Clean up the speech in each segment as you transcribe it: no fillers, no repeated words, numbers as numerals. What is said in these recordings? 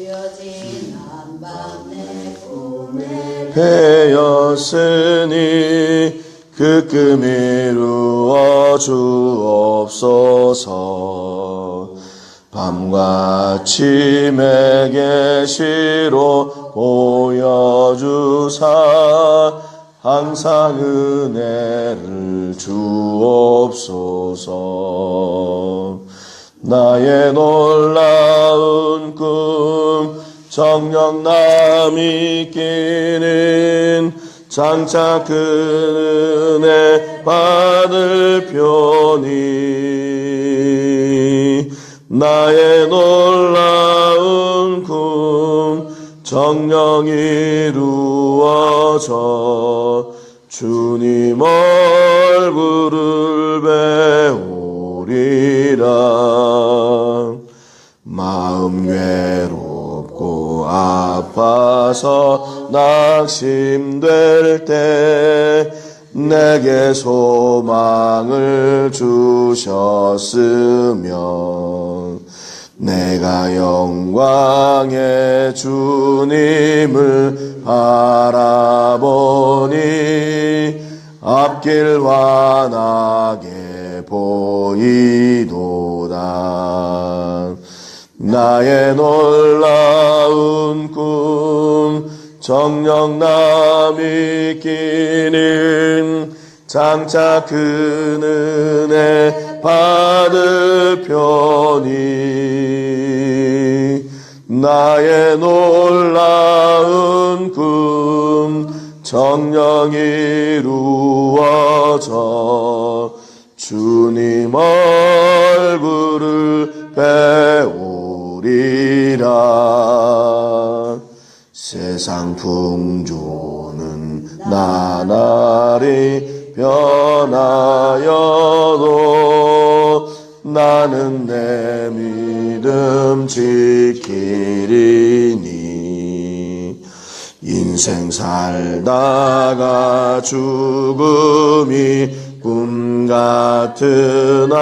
꾸며진 한밤 내 꿈에 배였으니 그 꿈 이루어 주옵소서. 밤과 침의 계시로 보여주사 항상 은혜를 주옵소서. 나의 놀라운 꿈 정녕 남이 끼는 장차 그 은혜 받을 표니 나의 놀라운 꿈 정녕 이루어져 주님 얼굴을 배우리라. 마음 괴롭고 아파서 낙심될 때 내게 소망을 주셨으면 내가 영광의 주님을 바라보니 앞길 환하게 보이도다. 나의 놀라운 꿈 정녕 남이 끼는 장차 큰 은혜 받을 표니 나의 놀라운 꿈 정녕 이루어져 주님 얼굴을 배우리라. 세상 풍조는 나날이 변하여도 나는 내 믿음 지키리니 인생 살다가 죽음이 꿈 같으나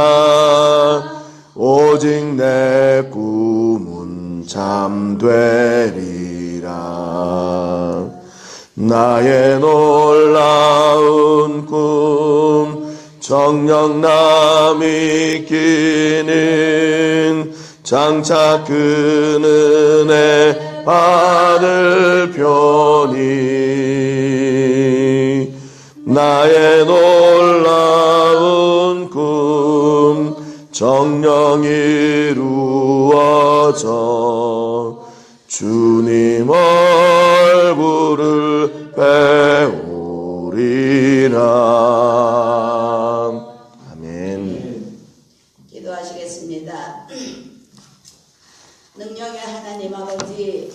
오직 내 꿈은 참되리라. 나의 놀라운 꿈 정녕 남이 끼는 장차 큰 은혜 받을 표니 나의 놀라운 꿈 정녕 이루어져 주님 얼굴을 배우리라. 아멘. 기도하시겠습니다. 능력의 하나님 아버지,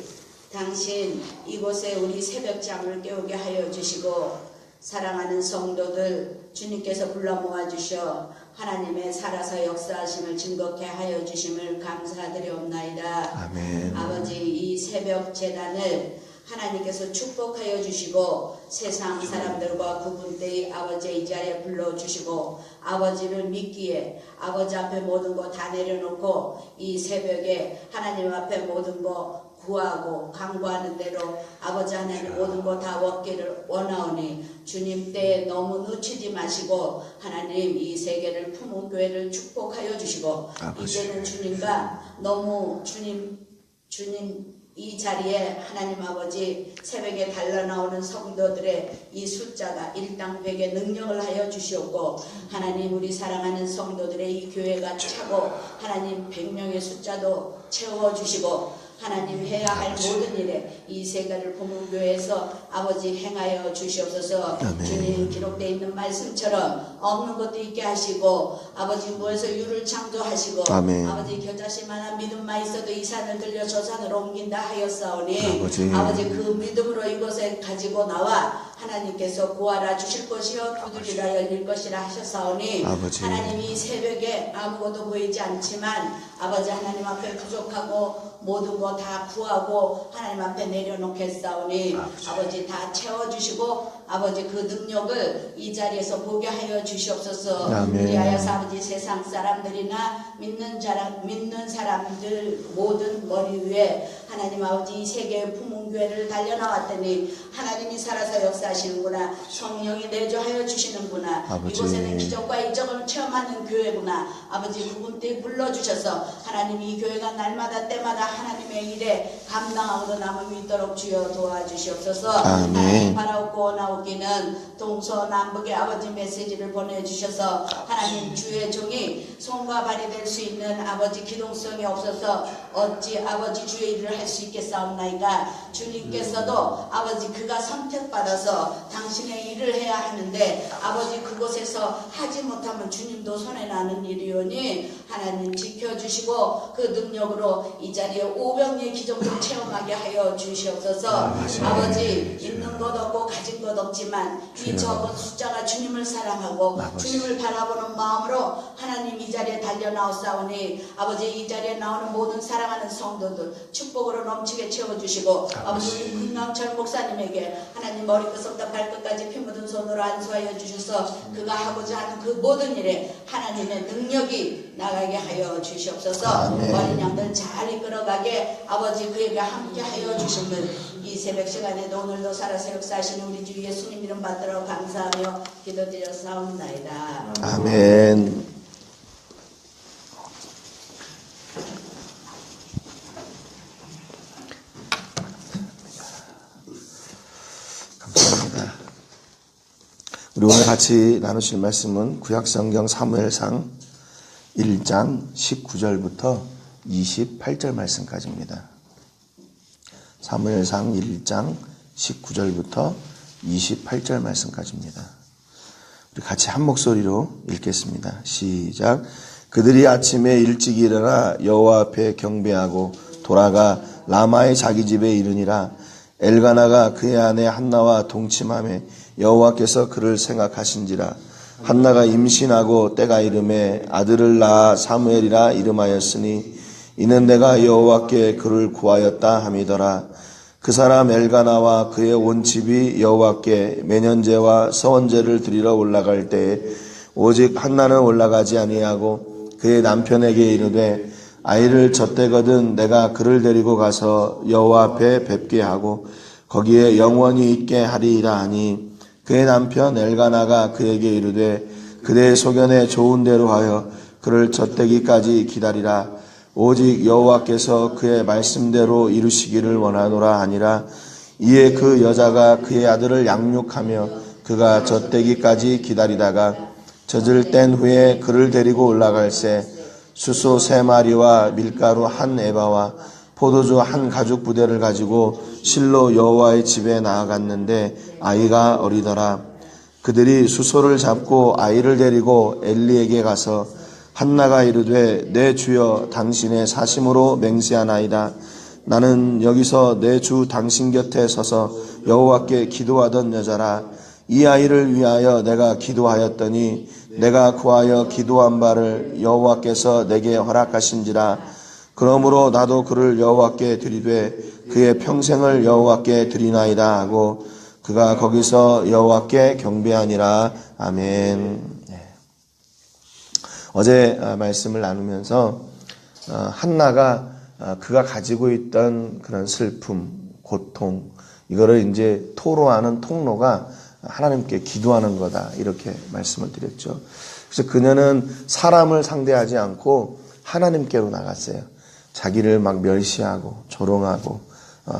당신 이곳에 우리 새벽잠을 깨우게 하여 주시고 사랑하는 성도들 주님께서 불러 모아주셔 하나님의 살아서 역사하심을 증거케 하여 주심을 감사드리옵나이다. 아멘. 아버지, 이 새벽 제단을 하나님께서 축복하여 주시고 세상 사람들과 구분되이 아버지의 이 자리에 불러주시고 아버지를 믿기에 아버지 앞에 모든 거 다 내려놓고 이 새벽에 하나님 앞에 모든 거 구하고 간구하는 대로 아버지 하나님 모든 거 다 얻기를 원하오니 주님 때에 너무 놓치지 마시고 하나님 이 세계를 품은 교회를 축복하여 주시고 아버지. 이제는 주님과 너무 주님 이 자리에 하나님 아버지 새벽에 달려나오는 성도들의 이 숫자가 일당 100의 능력을 하여 주시옵고 하나님 우리 사랑하는 성도들의 이 교회가 차고 하나님 100명의 숫자도 채워주시고 하나님 해야 할 모든 일에 이 세계를 보는 교회에서 아버지 행하여 주시옵소서. 아멘. 주님 기록되어 있는 말씀처럼 없는 것도 있게 하시고 아버지 무에서 유를 창조하시고 아멘. 아버지 겨자씨만한 믿음만 있어도 이 산을 들려 저 산으로 옮긴다 하였사오니 아버지 그 믿음으로 이곳에 가지고 나와 하나님께서 구하라 주실 것이요 두드리라 열릴 것이라 하셨사오니 아버지. 하나님이 새벽에 아무것도 보이지 않지만 아버지 하나님 앞에 부족하고 모든 거 다 구하고 하나님 앞에 내려놓겠사오니 아버지 다 채워주시고 아버지 그 능력을 이 자리에서 보게 하여 주시옵소서. 아멘. 그리하여서 아버지 세상 사람들이나 믿는 사람들 모든 머리 위에 하나님 아버지 이 세계의 부흥교회를 달려나왔더니 하나님이 살아서 역사하시는구나. 성령이 내주하여 주시는구나. 아버지. 이곳에는 기적과 이적을 체험하는 교회구나. 아버지 그분께 불러주셔서 하나님이 이 교회가 날마다 때마다 하나님의 일에 감당하고 남음이 있도록 주여 도와주시옵소서. 아멘. 하나님 바라옵고 나오기는 동서남북의 아버지 메시지를 보내주셔서 하나님 주의 종이 손과 발이 될 수 있는 아버지 기동성이 없어서 어찌 아버지 주의 일을 할 수 있겠사옵나이까. 주님께서도 아버지 그가 선택받아서 당신의 일을 해야 하는데 아버지 그곳에서 하지 못하면 주님도 손해나는 일이오니 하나님 지켜주시고 그 능력으로 이 자리에 500의 기적도 체험하게 하여 주시옵소서. 아버지 있는 것 없고 가진 것 없지만 이 적은 숫자가 주님을 사랑하고 주님을 바라보는 마음으로 하나님 이 자리에 달려나오사오니 아버지 이 자리에 나오는 모든 사랑하는 성도들 축복으로 넘치게 채워주시고 아버지 우리 김남철 목사님에게 하나님 머리끝부터 발끝까지 피 묻은 손으로 안수하여 주셔서 그가 하고자 하는 그 모든 일에 하나님의 능력이 나가게 하여 주시옵소서. 어린 양들 잘 이끌어가게 아버지 그에게 함께 하여 주시면 이 새벽 시간에도 오늘도 살아서 역사하시는 우리 주 예수님 이름 받들어 감사하며 기도드렸사옵나이다. 아멘. 감사합니다. 우리 오늘 같이 나누실 말씀은 구약성경 사무엘상 1장 19절부터 28절 말씀까지입니다. 사무엘상 1장 19절부터 28절 말씀까지입니다. 우리 같이 한 목소리로 읽겠습니다. 시작. 그들이 아침에 일찍 일어나 여호와 앞에 경배하고 돌아가 라마의 자기 집에 이르니라. 엘가나가 그의 아내 한나와 동침하며 여호와께서 그를 생각하신지라. 한나가 임신하고 때가 이름에 아들을 낳아 사무엘이라 이름하였으니 이는 내가 여호와께 그를 구하였다 함이더라. 그 사람 엘가나와 그의 온 집이 여호와께 매년제와 서원제를 드리러 올라갈 때에 오직 한나는 올라가지 아니하고 그의 남편에게 이르되 아이를 젖대거든 내가 그를 데리고 가서 여호와 앞에 뵙게 하고 거기에 영원히 있게 하리이라 하니 그의 남편 엘가나가 그에게 이르되 그대의 소견에 좋은 대로 하여 그를 젖대기까지 기다리라. 오직 여호와께서 그의 말씀대로 이루시기를 원하노라 하니라. 이에 그 여자가 그의 아들을 양육하며 그가 젖대기까지 기다리다가 젖을 뗀 후에 그를 데리고 올라갈새 숫소 3마리와 밀가루 1에바와 포도주 1가죽 부대를 가지고 실로 여호와의 집에 나아갔는데 아이가 어리더라. 그들이 숫소를 잡고 아이를 데리고 엘리에게 가서 한나가 이르되 내 주여 당신의 사심으로 맹세하나이다. 나는 여기서 내 주 당신 곁에 서서 여호와께 기도하던 여자라. 이 아이를 위하여 내가 기도하였더니 내가 구하여 기도한 바를 여호와께서 내게 허락하신지라. 그러므로 나도 그를 여호와께 드리되 그의 평생을 여호와께 드리나이다 하고 그가 거기서 여호와께 경배하니라. 아멘. 어제 말씀을 나누면서 한나가 그가 가지고 있던 그런 슬픔, 고통 이거를 이제 토로하는 통로가 하나님께 기도하는 거다 이렇게 말씀을 드렸죠. 그래서 그녀는 사람을 상대하지 않고 하나님께로 나갔어요. 자기를 막 멸시하고 조롱하고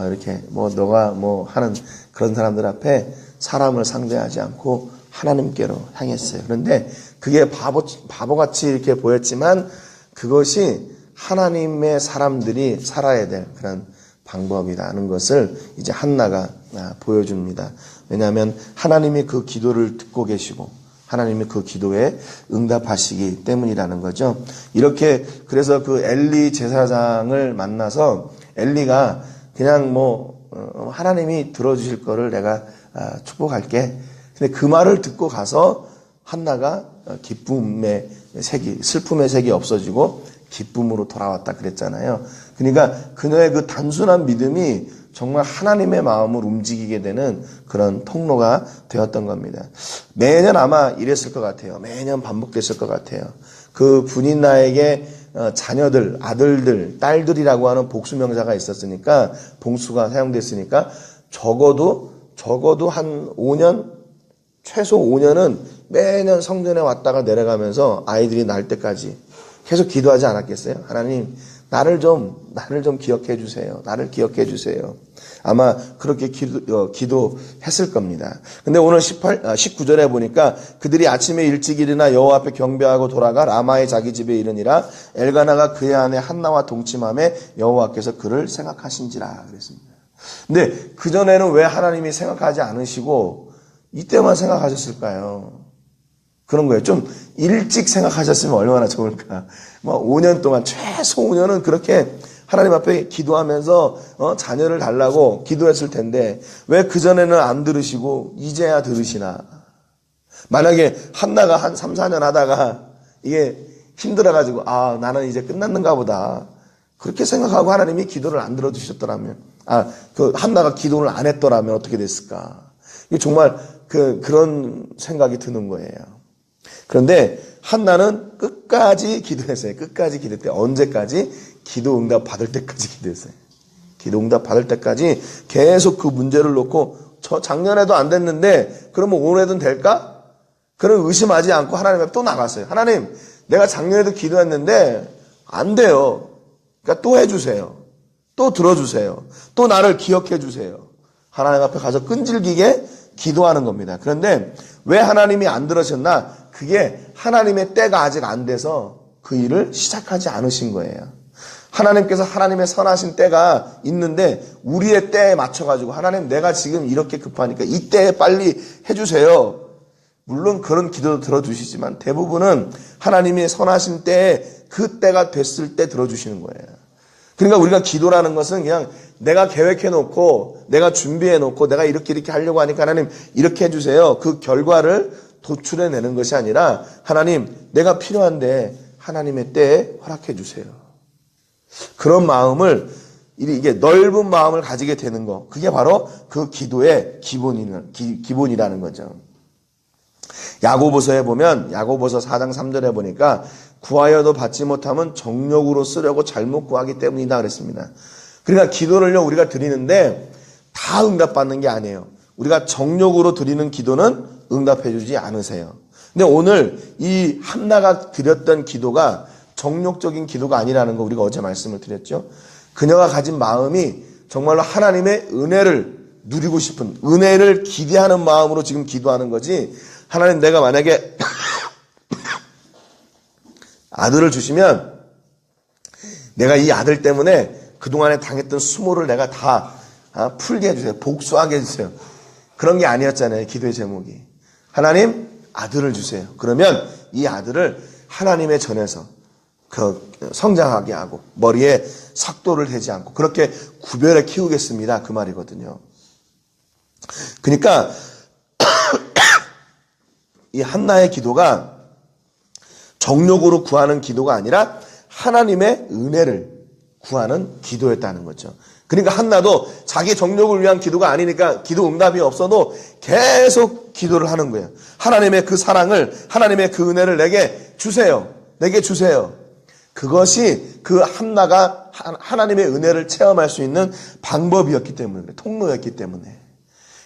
이렇게 뭐 너가 뭐 하는 그런 사람들 앞에 사람을 상대하지 않고 하나님께로 향했어요. 그런데 그게 바보같이 이렇게 보였지만 그것이 하나님의 사람들이 살아야 될 그런 방법이라는 것을 이제 한나가 보여줍니다. 왜냐하면 하나님이 그 기도를 듣고 계시고 하나님이 그 기도에 응답하시기 때문이라는 거죠. 이렇게 그래서 그 엘리 제사장을 만나서 엘리가 그냥 뭐 하나님이 들어주실 거를 내가 축복할게. 근데 그 말을 듣고 가서 한나가 기쁨의 색이, 슬픔의 색이 없어지고 기쁨으로 돌아왔다 그랬잖아요. 그러니까 그녀의 그 단순한 믿음이 정말 하나님의 마음을 움직이게 되는 그런 통로가 되었던 겁니다. 매년 아마 이랬을 것 같아요. 매년 반복됐을 것 같아요. 그 분인나에게 자녀들, 아들들, 딸들이라고 하는 복수명사가 있었으니까, 봉수가 사용됐으니까 적어도 한 5년, 최소 5년은 매년 성전에 왔다가 내려가면서 아이들이 날 때까지 계속 기도하지 않았겠어요? 하나님, 나를 좀 기억해 주세요. 나를 기억해 주세요. 아마 그렇게 기도했을 겁니다. 근데 오늘 19절에 보니까 그들이 아침에 일찍 일어나 여호와 앞에 경배하고 돌아가 라마의 자기 집에 이르니라 엘가나가 그의 아내 한나와 동침함에 여호와께서 그를 생각하신지라 그랬습니다. 근데 그전에는 왜 하나님이 생각하지 않으시고 이때만 생각하셨을까요? 그런 거예요. 좀 일찍 생각하셨으면 얼마나 좋을까. 5년 동안, 최소 5년은 그렇게 하나님 앞에 기도하면서 자녀를 달라고 기도했을 텐데 왜 그전에는 안 들으시고 이제야 들으시나. 만약에 한나가 한 3, 4년 하다가 이게 힘들어가지고 나는 이제 끝났는가 보다. 그렇게 생각하고 하나님이 기도를 안 들어주셨더라면, 그 한나가 기도를 안 했더라면 어떻게 됐을까. 이게 정말 그런 생각이 드는 거예요. 그런데 한나는 끝까지 기도했어요. 끝까지 기도했대요. 언제까지? 기도 응답 받을 때까지 기도했어요. 기도 응답 받을 때까지 계속 그 문제를 놓고 저 작년에도 안 됐는데 그러면 올해도 될까? 그런 의심하지 않고 하나님 앞에 또 나갔어요. 하나님, 내가 작년에도 기도했는데 안 돼요. 그러니까 또 해주세요. 또 들어주세요. 또 나를 기억해 주세요. 하나님 앞에 가서 끈질기게 기도하는 겁니다. 그런데 왜 하나님이 안 들으셨나? 그게 하나님의 때가 아직 안 돼서 그 일을 시작하지 않으신 거예요. 하나님께서 하나님의 선하신 때가 있는데 우리의 때에 맞춰가지고 하나님, 내가 지금 이렇게 급하니까 이 때에 빨리 해주세요. 물론 그런 기도도 들어주시지만 대부분은 하나님의 선하신 때에 그 때가 됐을 때 들어주시는 거예요. 그러니까 우리가 기도라는 것은 그냥 내가 계획해놓고 내가 준비해놓고 내가 이렇게 하려고 하니까 하나님 이렇게 해주세요. 그 결과를 도출해내는 것이 아니라 하나님, 내가 필요한데 하나님의 때에 허락해 주세요. 그런 마음을, 이게 넓은 마음을 가지게 되는 거, 그게 바로 그 기도의 기본이라는 거죠. 야고보서에 보면, 야고보서 4장 3절에 보니까 구하여도 받지 못하면 정욕으로 쓰려고 잘못 구하기 때문이다 그랬습니다. 그러니까 기도를요 우리가 드리는데 다 응답받는 게 아니에요. 우리가 정욕으로 드리는 기도는 응답해 주지 않으세요. 근데 오늘 이 한나가 드렸던 기도가 정욕적인 기도가 아니라는 거 우리가 어제 말씀을 드렸죠. 그녀가 가진 마음이 정말로 하나님의 은혜를 누리고 싶은, 은혜를 기대하는 마음으로 지금 기도하는 거지, 하나님, 내가 만약에 아들을 주시면 내가 이 아들 때문에 그동안에 당했던 수모를 내가 다 풀게 해주세요. 복수하게 해주세요. 그런 게 아니었잖아요. 기도의 제목이. 하나님, 아들을 주세요. 그러면 이 아들을 하나님의 전에서 성장하게 하고 머리에 삭도를 대지 않고 그렇게 구별해 키우겠습니다. 그 말이거든요. 그러니까 이 한나의 기도가 정욕으로 구하는 기도가 아니라 하나님의 은혜를 구하는 기도였다는 거죠. 그러니까 한나도 자기 정욕을 위한 기도가 아니니까 기도 응답이 없어도 계속 기도를 하는 거예요. 하나님의 그 사랑을, 하나님의 그 은혜를 내게 주세요. 내게 주세요. 그것이 그 한나가 하나님의 은혜를 체험할 수 있는 방법이었기 때문에, 통로였기 때문에.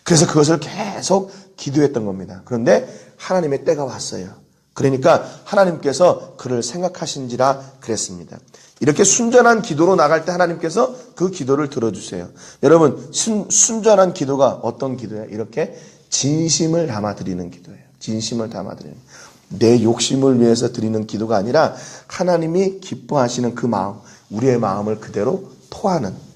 그래서 그것을 계속 기도했던 겁니다. 그런데 하나님의 때가 왔어요. 그러니까 하나님께서 그를 생각하신지라 그랬습니다. 이렇게 순전한 기도로 나갈 때 하나님께서 그 기도를 들어주세요. 여러분, 순전한 기도가 어떤 기도예요? 이렇게 진심을 담아 드리는 기도예요. 진심을 담아 드리는. 내 욕심을 위해서 드리는 기도가 아니라 하나님이 기뻐하시는 그 마음, 우리의 마음을 그대로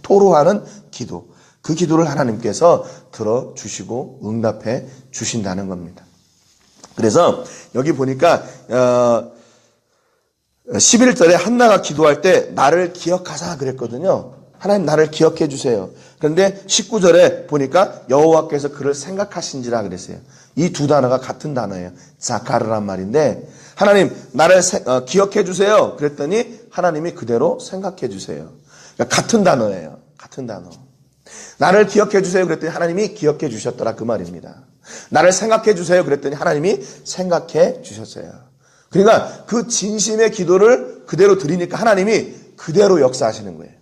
토로하는 기도. 그 기도를 하나님께서 들어주시고 응답해 주신다는 겁니다. 그래서 여기 보니까 11절에 한나가 기도할 때 나를 기억하사 그랬거든요. 하나님, 나를 기억해 주세요. 그런데 19절에 보니까 여호와께서 그를 생각하신지라 그랬어요. 이 두 단어가 같은 단어예요. 자카르란 말인데 하나님 나를 기억해 주세요. 그랬더니 하나님이 그대로 생각해 주세요. 그러니까 같은 단어예요. 같은 단어. 나를 기억해 주세요. 그랬더니 하나님이 기억해 주셨더라 그 말입니다. 나를 생각해 주세요. 그랬더니 하나님이 생각해 주셨어요. 그러니까 그 진심의 기도를 그대로 드리니까 하나님이 그대로 역사하시는 거예요.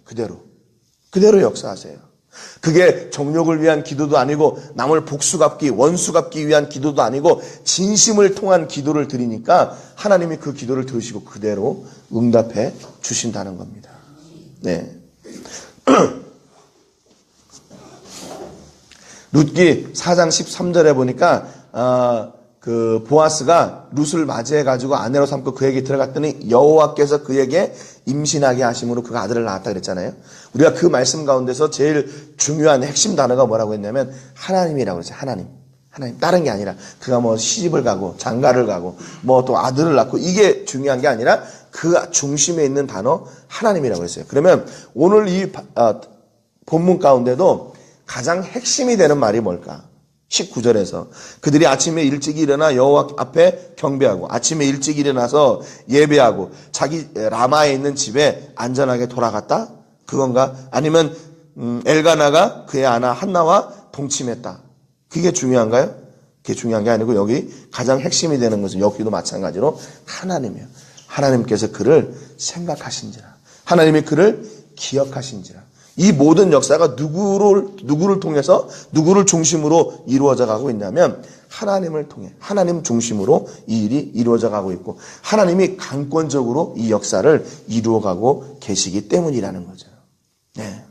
그대로 역사하세요. 그게 정욕을 위한 기도도 아니고 남을 복수 갚기, 원수 갚기 위한 기도도 아니고 진심을 통한 기도를 드리니까 하나님이 그 기도를 들으시고 그대로 응답해 주신다는 겁니다. 네. 룻기 4장 13절에 보니까 그 보아스가 룻을 맞이해 가지고 아내로 삼고 그에게 들어갔더니 여호와께서 그에게 임신하게 하심으로 그가 아들을 낳았다 그랬잖아요. 우리가 그 말씀 가운데서 제일 중요한 핵심 단어가 뭐라고 했냐면 하나님이라고 그랬어요. 하나님. 다른 게 아니라 그가 뭐 시집을 가고 장가를 가고 뭐 또 아들을 낳고 이게 중요한 게 아니라 그 중심에 있는 단어 하나님이라고 했어요. 그러면 오늘 이 본문 가운데도 가장 핵심이 되는 말이 뭘까? 19절에서 그들이 아침에 일찍 일어나 여호와 앞에 경배하고 아침에 일찍 일어나서 예배하고 자기 라마에 있는 집에 안전하게 돌아갔다? 그건가? 아니면 엘가나가 그의 아나 한나와 동침했다. 그게 중요한가요? 그게 중요한 게 아니고 여기 가장 핵심이 되는 것은 여기도 마찬가지로 하나님이에요. 하나님께서 그를 생각하신지라. 하나님이 그를 기억하신지라. 이 모든 역사가 누구를 통해서 누구를 중심으로 이루어져 가고 있냐면 하나님을 통해 하나님 중심으로 이 일이 이루어져 가고 있고 하나님이 강권적으로 이 역사를 이루어가고 계시기 때문이라는 거죠. 네.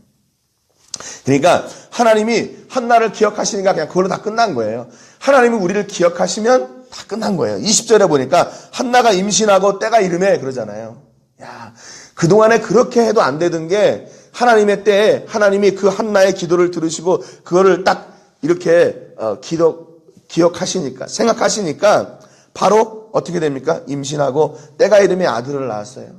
그러니까 하나님이 한나를 기억하시니까 그냥 그걸로 다 끝난 거예요. 하나님이 우리를 기억하시면 다 끝난 거예요. 20절에 보니까 한나가 임신하고 때가 이르매 그러잖아요. 야, 그동안에 그렇게 해도 안 되던 게 하나님의 때에 하나님이 그 한나의 기도를 들으시고 그거를 딱 이렇게 기억하시니까 생각하시니까 바로 어떻게 됩니까? 임신하고 때가 이름에 아들을 낳았어요.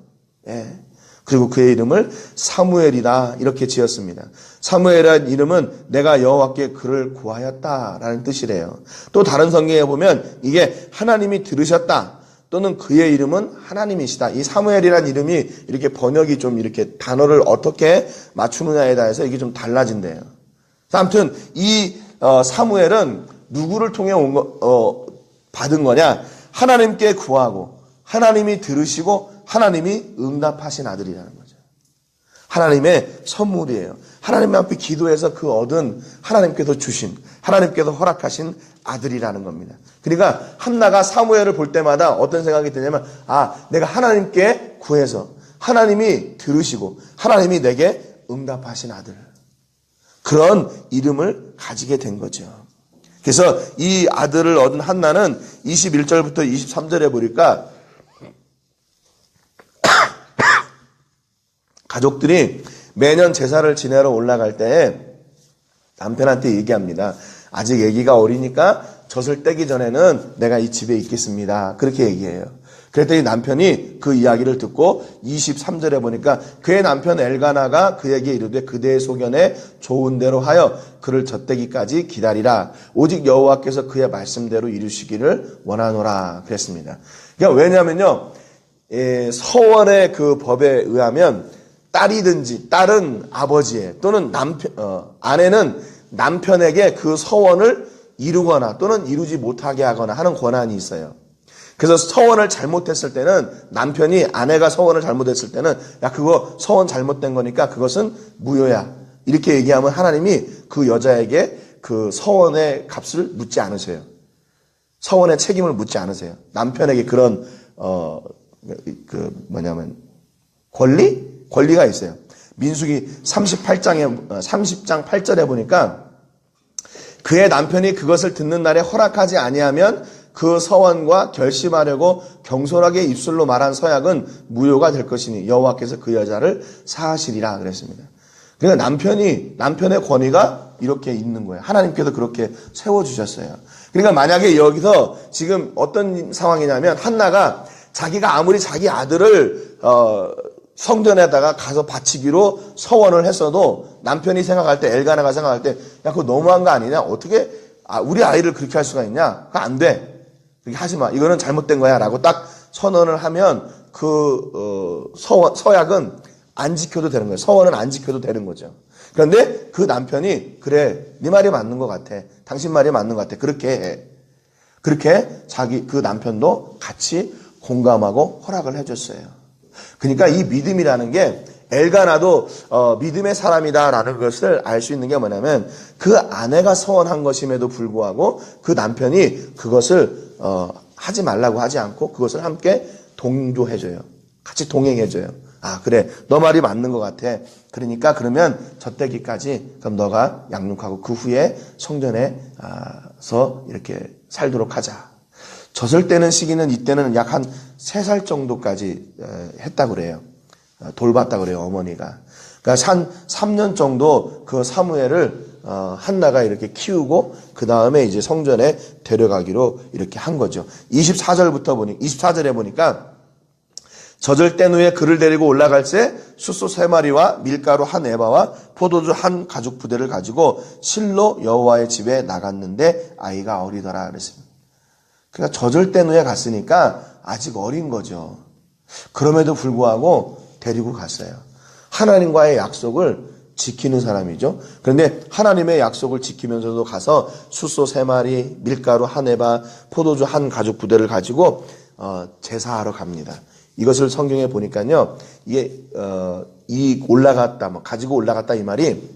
예. 그리고 그의 이름을 사무엘이다 이렇게 지었습니다. 사무엘이라는 이름은 내가 여호와께 그를 구하였다라는 뜻이래요. 또 다른 성경에 보면 이게 하나님이 들으셨다. 또는 그의 이름은 하나님이시다. 이 사무엘이라는 이름이 이렇게 번역이 좀 이렇게 단어를 어떻게 맞추느냐에 대해서 이게 좀 달라진대요. 아무튼 이 사무엘은 누구를 통해 받은 거냐? 하나님께 구하고 하나님이 들으시고 하나님이 응답하신 아들이라는 거죠. 하나님의 선물이에요. 하나님 앞에 기도해서 그 얻은 하나님께서 주신 하나님께서 허락하신 아들이라는 겁니다. 그러니까 한나가 사무엘을 볼 때마다 어떤 생각이 드냐면 내가 하나님께 구해서 하나님이 들으시고 하나님이 내게 응답하신 아들 그런 이름을 가지게 된 거죠. 그래서 이 아들을 얻은 한나는 21절부터 23절에 보니까 가족들이 매년 제사를 지내러 올라갈 때 남편한테 얘기합니다. 아직 아기가 어리니까 젖을 떼기 전에는 내가 이 집에 있겠습니다. 그렇게 얘기해요. 그랬더니 남편이 그 이야기를 듣고 23절에 보니까 그의 남편 엘가나가 그에게 이르되 그대의 소견에 좋은 대로 하여 그를 젖대기까지 기다리라. 오직 여호와께서 그의 말씀대로 이루시기를 원하노라 그랬습니다. 그러니까 왜냐면요. 서원의 그 법에 의하면 딸은 아버지의 또는 아내는 남편에게 그 서원을 이루거나 또는 이루지 못하게 하거나 하는 권한이 있어요. 그래서 서원을 잘못했을 때는 남편이 아내가 서원을 잘못했을 때는 야 그거 서원 잘못된 거니까 그것은 무효야. 이렇게 얘기하면 하나님이 그 여자에게 그 서원의 값을 묻지 않으세요. 서원의 책임을 묻지 않으세요. 남편에게 그런 권리가 있어요. 민수기 30장 8절에 보니까 그의 남편이 그것을 듣는 날에 허락하지 아니하면 그 서원과 결심하려고 경솔하게 입술로 말한 서약은 무효가 될 것이니 여호와께서 그 여자를 사하시리라 그랬습니다. 그러니까 남편의 권위가 이렇게 있는 거예요. 하나님께서 그렇게 세워주셨어요. 그러니까 만약에 여기서 지금 어떤 상황이냐면 한나가 자기가 아무리 자기 아들을 성전에다가 가서 바치기로 서원을 했어도 남편이 생각할 때, 엘가나가 생각할 때, 야, 그거 너무한 거 아니냐? 어떻게, 우리 아이를 그렇게 할 수가 있냐? 그거 안 돼. 그렇게 하지 마. 이거는 잘못된 거야. 라고 딱 선언을 하면 서약은 안 지켜도 되는 거예요. 서원은 안 지켜도 되는 거죠. 그런데 그 남편이, 그래, 네 말이 맞는 것 같아. 당신 말이 맞는 것 같아. 그렇게 해. 그렇게 그 남편도 같이 공감하고 허락을 해줬어요. 그러니까 이 믿음이라는 게 엘가나도 믿음의 사람이다라는 것을 알 수 있는 게 뭐냐면 그 아내가 서원한 것임에도 불구하고 그 남편이 그것을 하지 말라고 하지 않고 그것을 함께 동조해줘요. 같이 동행해줘요. 그래, 너 말이 맞는 것 같아. 그러니까 그러면 젖되기까지 그럼 너가 양육하고 그 후에 성전에서 이렇게 살도록 하자. 젖을 떼는 시기는 이때는 약 한 3살 정도까지 했다고 그래요. 돌봤다고 그래요, 어머니가. 그러니까 한 3년 정도 그 사무엘을 한나가 이렇게 키우고 그 다음에 이제 성전에 데려가기로 이렇게 한 거죠. 24절에 보니까 젖을 뗀 후에 그를 데리고 올라갈 때 숫소 3마리와 밀가루 1에바와 포도주 1 가죽 부대를 가지고 실로 여호와의 집에 나갔는데 아이가 어리더라 그랬습니다. 그러니까 젖을 뗀 후에 갔으니까 아직 어린 거죠. 그럼에도 불구하고 데리고 갔어요. 하나님과의 약속을 지키는 사람이죠. 그런데 하나님의 약속을 지키면서도 가서 숫소 3마리, 밀가루 1에바, 포도주 1 가죽 부대를 가지고 제사하러 갑니다. 이것을 성경에 보니까요, 이게 올라갔다, 가지고 올라갔다 이 말이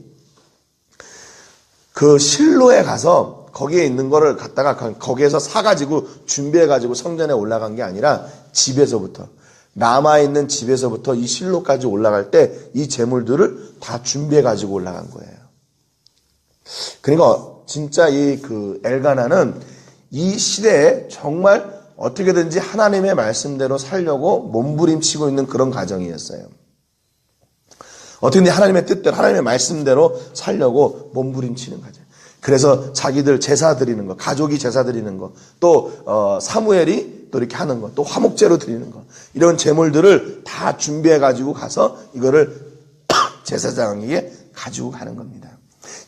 그 실로에 가서 거기에 있는 거를 갖다가 거기에서 사가지고 준비해가지고 성전에 올라간 게 아니라 집에서부터 남아있는 집에서부터 이 실로까지 올라갈 때 이 제물들을 다 준비해가지고 올라간 거예요. 그러니까 진짜 그 엘가나는 이 시대에 정말 어떻게든지 하나님의 말씀대로 살려고 몸부림치고 있는 그런 가정이었어요. 어떻게든지 하나님의 뜻대로 하나님의 말씀대로 살려고 몸부림치는 가정. 그래서 자기들 제사 드리는 거, 가족이 제사 드리는 거, 또 사무엘이 또 이렇게 하는 거, 또 화목제로 드리는 거, 이런 제물들을 다 준비해 가지고 가서 이거를 제사장에게 가지고 가는 겁니다.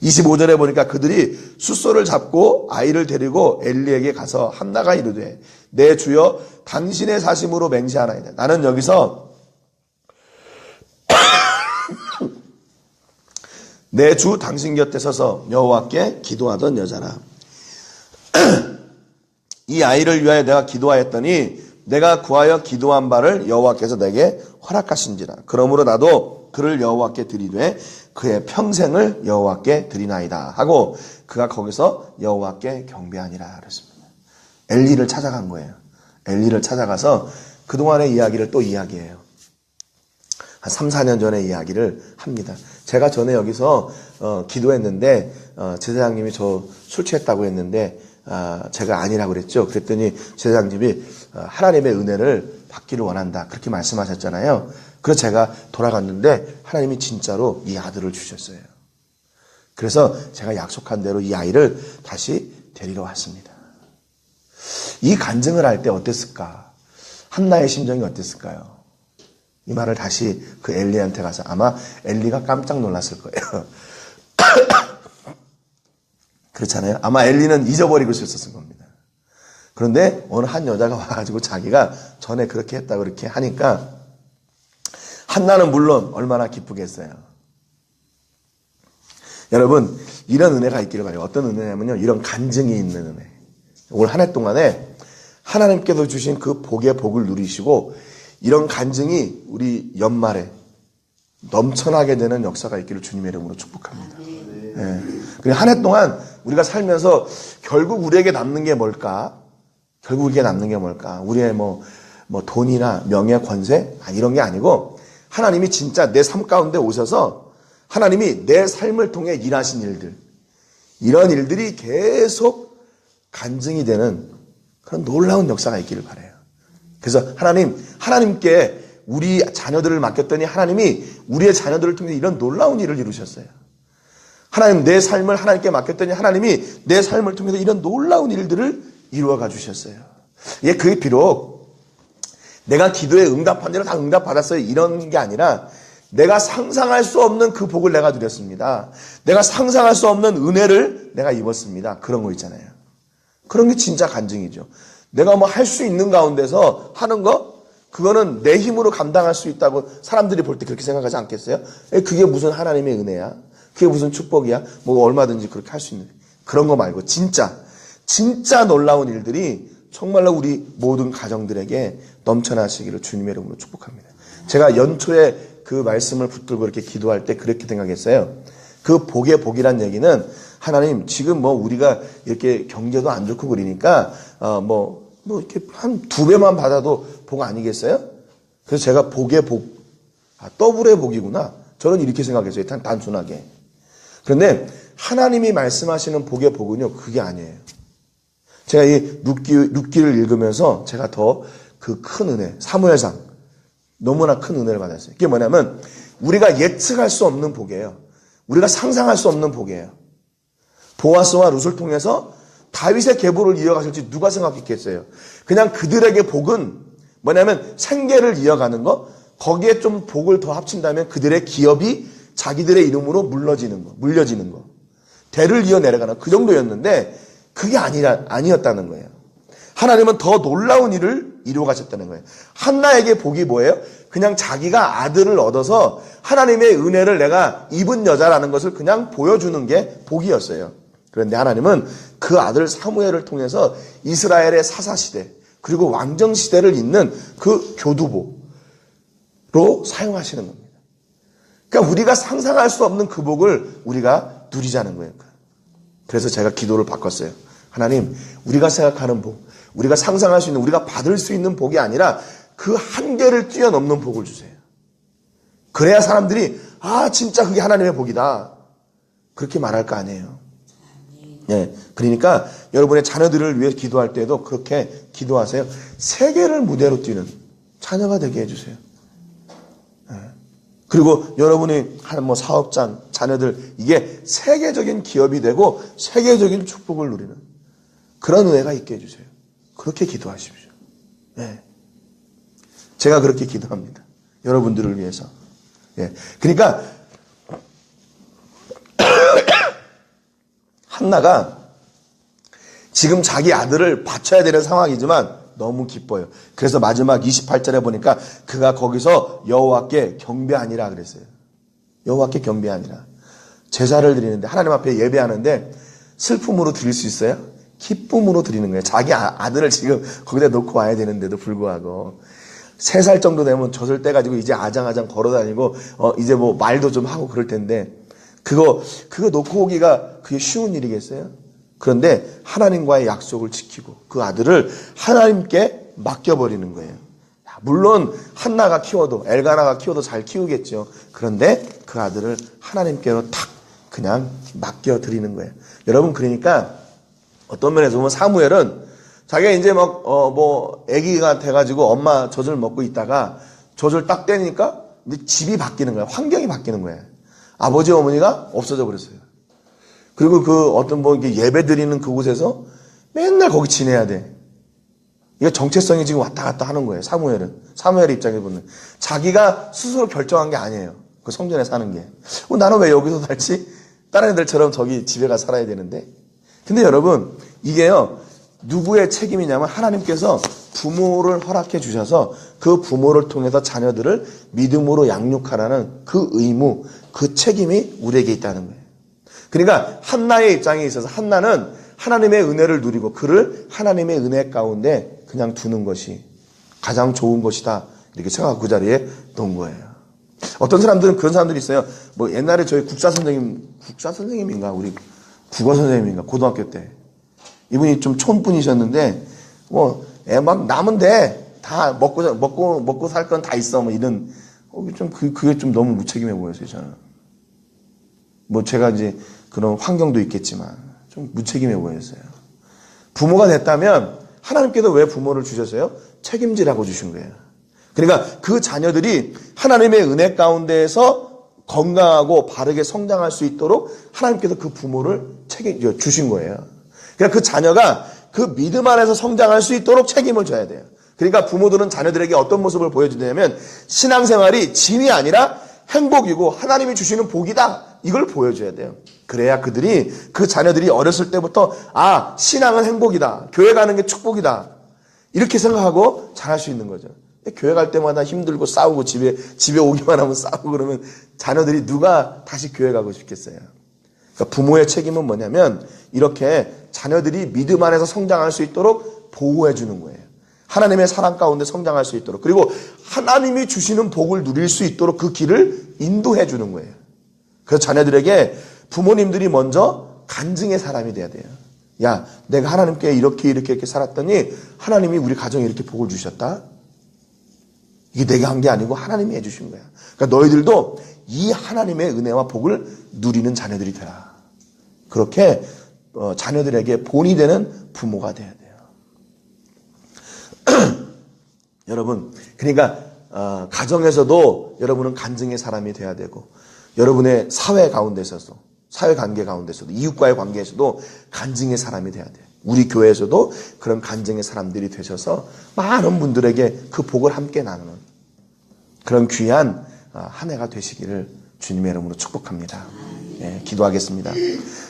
25절에 보니까 그들이 숫소를 잡고 아이를 데리고 엘리에게 가서 한나가 이르되 내 주여 당신의 사심으로 맹세하나이다. 나는 여기서 내 주 당신 곁에 서서 여호와께 기도하던 여자라. 이 아이를 위하여 내가 기도하였더니 내가 구하여 기도한 바를 여호와께서 내게 허락하신지라. 그러므로 나도 그를 여호와께 드리되 그의 평생을 여호와께 드리나이다 하고 그가 거기서 여호와께 경배하니라 그랬습니다. 엘리를 찾아간 거예요. 엘리를 찾아가서 그동안의 이야기를 또 이야기해요. 한 3, 4년 전의 이야기를 합니다. 제가 전에 여기서 기도했는데 제사장님이 저 술 취했다고 했는데 제가 아니라고 그랬죠. 그랬더니 제사장님이 하나님의 은혜를 받기를 원한다 그렇게 말씀하셨잖아요. 그래서 제가 돌아갔는데 하나님이 진짜로 이 아들을 주셨어요. 그래서 제가 약속한 대로 이 아이를 다시 데리러 왔습니다. 이 간증을 할 때 어땠을까? 한나의 심정이 어땠을까요? 이 말을 다시 그 엘리한테 가서 아마 엘리가 깜짝 놀랐을 거예요. 그렇잖아요. 아마 엘리는 잊어버리고 있었을 겁니다. 그런데 어느 한 여자가 와가지고 자기가 전에 그렇게 했다고 그렇게 하니까 한나는 물론 얼마나 기쁘겠어요. 여러분 이런 은혜가 있기를 바라요. 어떤 은혜냐면요. 이런 간증이 있는 은혜. 올 한 해 동안에 하나님께서 주신 그 복의 복을 누리시고 이런 간증이 우리 연말에 넘쳐나게 되는 역사가 있기를 주님의 이름으로 축복합니다. 네. 그리고 한 해 동안 우리가 살면서 결국 우리에게 남는 게 뭘까? 결국 우리에게 남는 게 뭘까? 우리의 뭐 돈이나 명예, 권세? 이런 게 아니고 하나님이 진짜 내 삶 가운데 오셔서 하나님이 내 삶을 통해 일하신 일들, 이런 일들이 계속 간증이 되는 그런 놀라운 역사가 있기를 바라요. 그래서 하나님께 우리 자녀들을 맡겼더니 하나님이 우리의 자녀들을 통해 이런 놀라운 일을 이루셨어요. 하나님 내 삶을 하나님께 맡겼더니 하나님이 내 삶을 통해서 이런 놀라운 일들을 이루어가 주셨어요. 그게 비록 내가 기도에 응답한 대로 다 응답받았어요. 이런 게 아니라 내가 상상할 수 없는 그 복을 내가 누렸습니다. 내가 상상할 수 없는 은혜를 내가 입었습니다. 그런 거 있잖아요. 그런 게 진짜 간증이죠. 내가 뭐 할 수 있는 가운데서 하는 거, 그거는 내 힘으로 감당할 수 있다고 사람들이 볼 때 그렇게 생각하지 않겠어요? 그게 무슨 하나님의 은혜야? 그게 무슨 축복이야? 뭐 얼마든지 그렇게 할 수 있는. 그런 거 말고 진짜 놀라운 일들이 정말로 우리 모든 가정들에게 넘쳐나시기를 주님의 이름으로 축복합니다. 제가 연초에 그 말씀을 붙들고 이렇게 기도할 때 그렇게 생각했어요. 그 복의 복이란 얘기는 하나님 지금 뭐 우리가 이렇게 경제도 안 좋고 그러니까 뭐 이렇게 한 2배만 받아도 복 아니겠어요? 그래서 제가 복의 복, 더블의 복이구나. 저는 이렇게 생각했어요. 일단 단순하게. 그런데 하나님이 말씀하시는 복의 복은요, 그게 아니에요. 제가 이 룻기를 읽으면서 제가 더 그 큰 은혜, 사무엘상 너무나 큰 은혜를 받았어요. 그게 뭐냐면 우리가 예측할 수 없는 복이에요. 우리가 상상할 수 없는 복이에요. 보아스와 룻을 통해서 다윗의 계보를 이어가실지 누가 생각했겠어요. 그냥 그들에게 복은 뭐냐면 생계를 이어가는 거, 거기에 좀 복을 더 합친다면 그들의 기업이 자기들의 이름으로 물려지는 거. 대를 이어 내려가는 그 정도였는데 그게 아니었다는 거예요. 하나님은 더 놀라운 일을 이루어 가셨다는 거예요. 한나에게 복이 뭐예요? 그냥 자기가 아들을 얻어서 하나님의 은혜를 내가 입은 여자라는 것을 그냥 보여주는 게 복이었어요. 그런데 하나님은 그 아들 사무엘을 통해서 이스라엘의 사사시대 그리고 왕정시대를 잇는 그 교두보로 사용하시는 겁니다. 그러니까 우리가 상상할 수 없는 그 복을 우리가 누리자는 거예요. 그래서 제가 기도를 바꿨어요. 하나님, 우리가 생각하는 복, 우리가 상상할 수 있는, 우리가 받을 수 있는 복이 아니라 그 한계를 뛰어넘는 복을 주세요. 그래야 사람들이 진짜 그게 하나님의 복이다. 그렇게 말할 거 아니에요. 네, 그러니까 여러분의 자녀들을 위해 기도할 때도 그렇게 기도하세요. 세계를 무대로 뛰는 자녀가 되게 해주세요. 네. 그리고 여러분이 하는 사업장, 자녀들, 이게 세계적인 기업이 되고 세계적인 축복을 누리는 그런 은혜가 있게 해주세요. 그렇게 기도하십시오. 네. 제가 그렇게 기도합니다. 여러분들을 위해서. 네. 그러니까 한나가 지금 자기 아들을 바쳐야 되는 상황이지만 너무 기뻐요. 그래서 마지막 28절에 보니까 그가 거기서 여호와께 경배하니라 그랬어요. 여호와께 경배하니라. 제사를 드리는데 하나님 앞에 예배하는데 슬픔으로 드릴 수 있어요? 기쁨으로 드리는 거예요. 자기 아들을 지금 거기다 놓고 와야 되는데도 불구하고 3살 정도 되면 젖을 떼가지고 이제 아장아장 걸어다니고 이제 뭐 말도 좀 하고 그럴 텐데 그거 놓고 오기가 그게 쉬운 일이겠어요? 그런데 하나님과의 약속을 지키고 그 아들을 하나님께 맡겨버리는 거예요. 물론 한나가 키워도 엘가나가 키워도 잘 키우겠죠. 그런데 그 아들을 하나님께로 탁 그냥 맡겨드리는 거예요. 여러분 그러니까 어떤 면에서 보면 사무엘은 자기가 이제 아기가 돼가지고 엄마 젖을 먹고 있다가 젖을 딱 떼니까 이제 집이 바뀌는 거예요. 환경이 바뀌는 거예요. 아버지 어머니가 없어져 버렸어요. 그리고 그 어떤 예배 드리는 그곳에서 맨날 거기 지내야 돼. 이게 정체성이 지금 왔다 갔다 하는 거예요. 사무엘의 입장에서 보면 자기가 스스로 결정한 게 아니에요. 그 성전에 사는 게. 나는 왜 여기서 살지? 다른 애들처럼 저기 집에 가 살아야 되는데. 근데 여러분 이게요. 누구의 책임이냐면 하나님께서 부모를 허락해 주셔서 그 부모를 통해서 자녀들을 믿음으로 양육하라는 그 의무, 그 책임이 우리에게 있다는 거예요. 그러니까 한나의 입장에 있어서 한나는 하나님의 은혜를 누리고 그를 하나님의 은혜 가운데 그냥 두는 것이 가장 좋은 것이다. 이렇게 생각하고 그 자리에 놓은 거예요. 어떤 사람들은 그런 사람들이 있어요. 옛날에 저희 국사 선생님인가 우리 국어 선생님인가 고등학교 때 이분이 좀 촌분이셨는데 애 막 남은 데 다 먹고 살 건 다 있어 이런 그게 좀 너무 무책임해 보였어요 저는. 제가 이제 그런 환경도 있겠지만 좀 무책임해 보였어요. 부모가 됐다면 하나님께서 왜 부모를 주셨어요? 책임지라고 주신 거예요. 그러니까 그 자녀들이 하나님의 은혜 가운데에서 건강하고 바르게 성장할 수 있도록 하나님께서 그 부모를 주신 거예요. 그러니까 그 자녀가 그 믿음 안에서 성장할 수 있도록 책임을 져야 돼요. 그러니까 부모들은 자녀들에게 어떤 모습을 보여주냐면 신앙생활이 짐이 아니라 행복이고 하나님이 주시는 복이다. 이걸 보여줘야 돼요. 그래야 그들이 그 자녀들이 어렸을 때부터 신앙은 행복이다. 교회 가는 게 축복이다. 이렇게 생각하고 잘할 수 있는 거죠. 교회 갈 때마다 힘들고 싸우고 집에 오기만 하면 싸우고 그러면 자녀들이 누가 다시 교회 가고 싶겠어요. 그러니까 부모의 책임은 뭐냐면 이렇게 자녀들이 믿음 안에서 성장할 수 있도록 보호해 주는 거예요. 하나님의 사랑 가운데 성장할 수 있도록 그리고 하나님이 주시는 복을 누릴 수 있도록 그 길을 인도해 주는 거예요. 그래서 자녀들에게 부모님들이 먼저 간증의 사람이 돼야 돼요. 야, 내가 하나님께 이렇게 살았더니 하나님이 우리 가정에 이렇게 복을 주셨다. 이게 내가 한 게 아니고 하나님이 해주신 거야. 그러니까 너희들도 이 하나님의 은혜와 복을 누리는 자녀들이 되라. 그렇게 자녀들에게 본이 되는 부모가 돼야 돼요. 여러분, 그러니까 가정에서도 여러분은 간증의 사람이 돼야 되고 여러분의 사회 가운데서도 사회관계 가운데서도 이웃과의 관계에서도 간증의 사람이 돼야 돼요. 우리 교회에서도 그런 간증의 사람들이 되셔서 많은 분들에게 그 복을 함께 나누는 그런 귀한 한 해가 되시기를 주님의 이름으로 축복합니다. 예, 기도하겠습니다.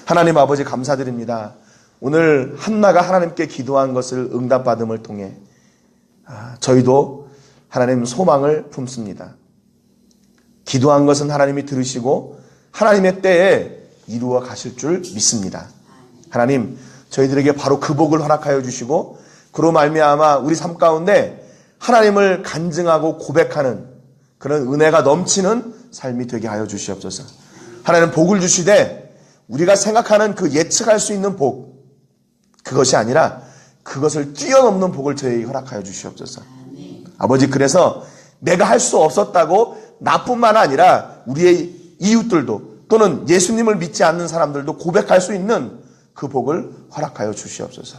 하나님 아버지 감사드립니다. 오늘 한나가 하나님께 기도한 것을 응답받음을 통해 저희도 하나님 소망을 품습니다. 기도한 것은 하나님이 들으시고 하나님의 때에 이루어 가실 줄 믿습니다. 하나님, 저희들에게 바로 그 복을 허락하여 주시고 그로 말미암아 우리 삶 가운데 하나님을 간증하고 고백하는 그런 은혜가 넘치는 삶이 되게 하여 주시옵소서. 하나님 복을 주시되 우리가 생각하는 그 예측할 수 있는 복, 그것이 아니라 그것을 뛰어넘는 복을 저희에게 허락하여 주시옵소서. 아버지, 그래서 내가 할 수 없었다고 나뿐만 아니라 우리의 이웃들도 또는 예수님을 믿지 않는 사람들도 고백할 수 있는 그 복을 허락하여 주시옵소서.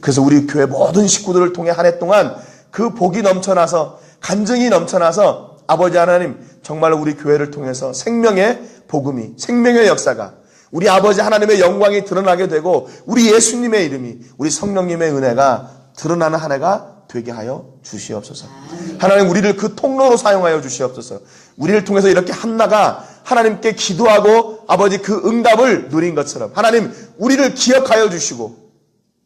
그래서 우리 교회 모든 식구들을 통해 한 해 동안 그 복이 넘쳐나서 간증이 넘쳐나서 아버지 하나님 정말로 우리 교회를 통해서 생명의 복음이 생명의 역사가 우리 아버지 하나님의 영광이 드러나게 되고 우리 예수님의 이름이 우리 성령님의 은혜가 드러나는 한 해가 되게 하여 주시옵소서. 하나님 우리를 그 통로로 사용하여 주시옵소서. 우리를 통해서 이렇게 한나가 하나님께 기도하고 아버지 그 응답을 누린 것처럼 하나님 우리를 기억하여 주시고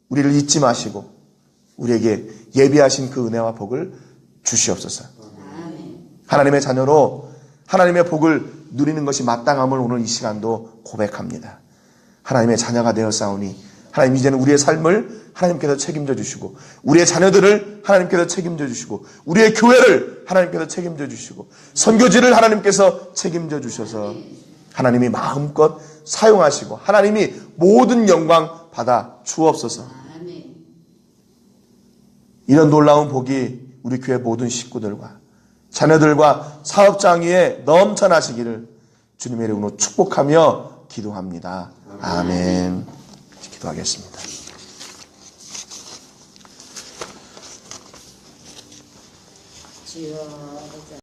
우리를 잊지 마시고 우리에게 예비하신 그 은혜와 복을 주시옵소서. 하나님의 자녀로 하나님의 복을 누리는 것이 마땅함을 오늘 이 시간도 고백합니다. 하나님의 자녀가 되었사오니 하나님 이제는 우리의 삶을 하나님께서 책임져 주시고 우리의 자녀들을 하나님께서 책임져 주시고 우리의 교회를 하나님께서 책임져 주시고 선교지를 하나님께서 책임져 주셔서 하나님이 마음껏 사용하시고 하나님이 모든 영광 받아 주옵소서. 이런 놀라운 복이 우리 교회 모든 식구들과 자녀들과 사업장 위에 넘쳐나시기를 주님의 이름으로 축복하며 기도합니다. 아멘. 기도하겠습니다. 주여